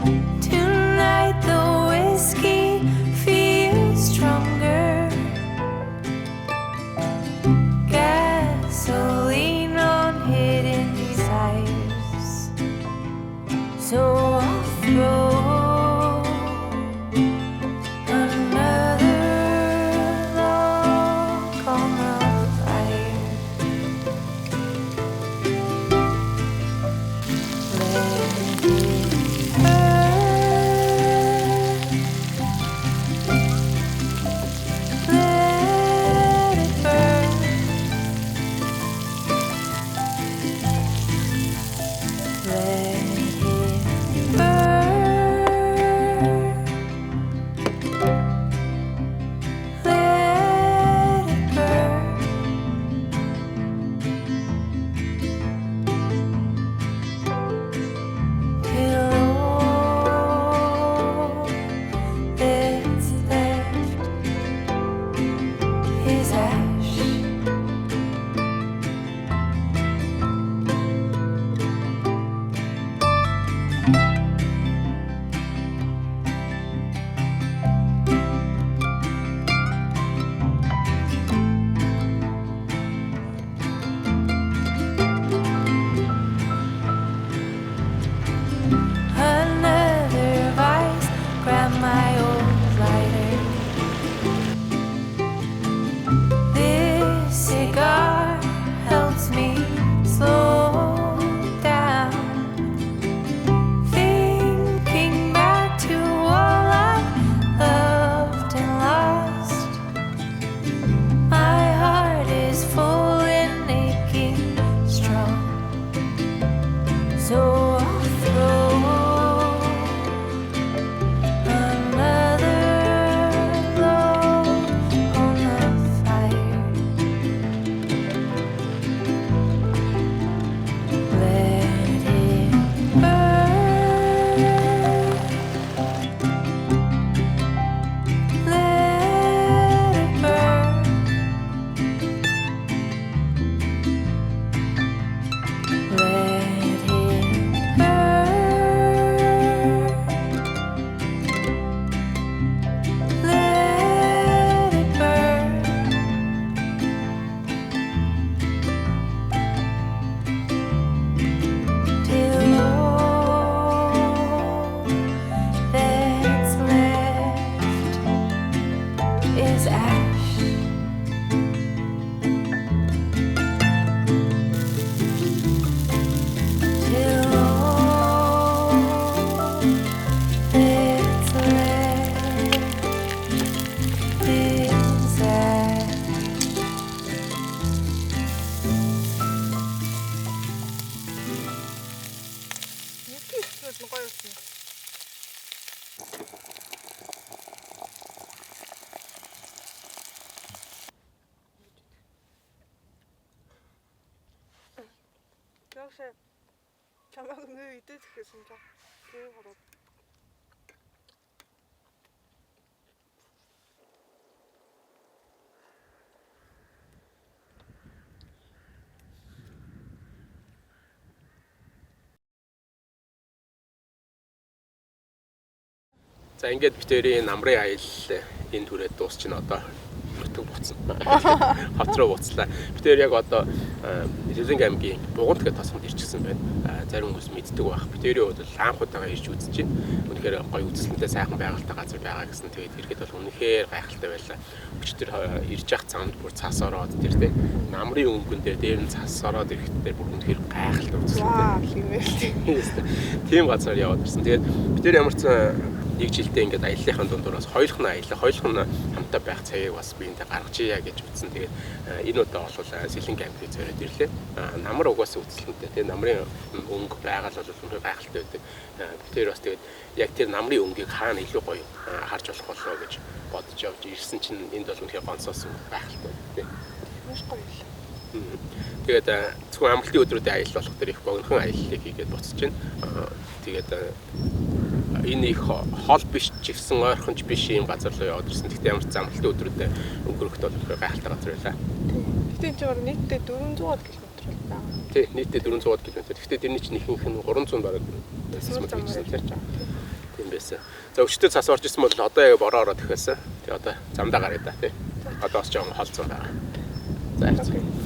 Tonight the whiskey feels stronger. Gasoline on hidden desires. So I'll throw Яашаа чамайг нөө идэх гэсэн жоо. Тэгээ хараад. За ингээд битэрийн намрын аялал энэ түрээд дуусчихна одоо. Буцсан. Хот руу буцлаа. Бид тэр яг одоо Сэлэнгийн аймгийн Бугантын тосгонд ирчихсэн байна. Зарим хүмүүс мэддэг байх. Бид тэрийн хувьд анх удаага ирж үзэж байна. Үнэхээр гоё үзэсгэлэнтэй сайхан байгальтай газар байгаа гэсэн. Тэгээд ирэхэд бол үнэхээр гайхалтай байлаа. Өчтөр ирж явах замд бүр цас ороод тэр тийм намрын өнгөн дээр нь цас ороод ирэхдээ бүр үнэхээр гайхалтай үзэсгэлэнтэй. Тийм газар яваад ирсэн. Тэгээд бид тэр ямар ч нэг жилдээ ингээд аяллахын дундуураас хоёулах нь хамтаа байх цагийг бас биентэй гаргаж ия гэж утсан. Тэгээд энэ удаа бол Сэлэнгийн аймгийн зориод ирлээ. Намар угаасаа үзэсгэлэнтэй. Тэгээд намрын өнгө байгаль бол үнэхээр гайхалтай байдаг. Тэр бас тэгээд яг тэр намрын өнгийг хаана илүү гоё харж болох болоо гэж бодож явж ирсэн чинь энд бол үнэхээр гонцоос гайхалтай тийм. Маш гоё л. Тэгээд зөвхөн Амралтын өдрүүдэд аялал болох тэр их богинохон аяллыг хийгээд буцаж байна. Тэгээд энэ их хол биш чивсэн ойрхонч биш юм газар руу яваад ирсэн. Гэхдээ ямар ч Амралтын өдрүүдэд өнгөрөхд бол гайхалтай газар байлаа. Гэтэ энэ чинь нийтдээ 400 км байна. Тий, нийтдээ 400 км. Гэхдээ тэрний чинь ихэнх нь 300 бараг байсан юм тийм. Тийм байсан. За өчтөр цас орж исэн бол одоо яг бороо ороод ихсэн. Тэгээ одоо замдаа гараа да тий. Одоо бас жоохон холцсон байгаа. За.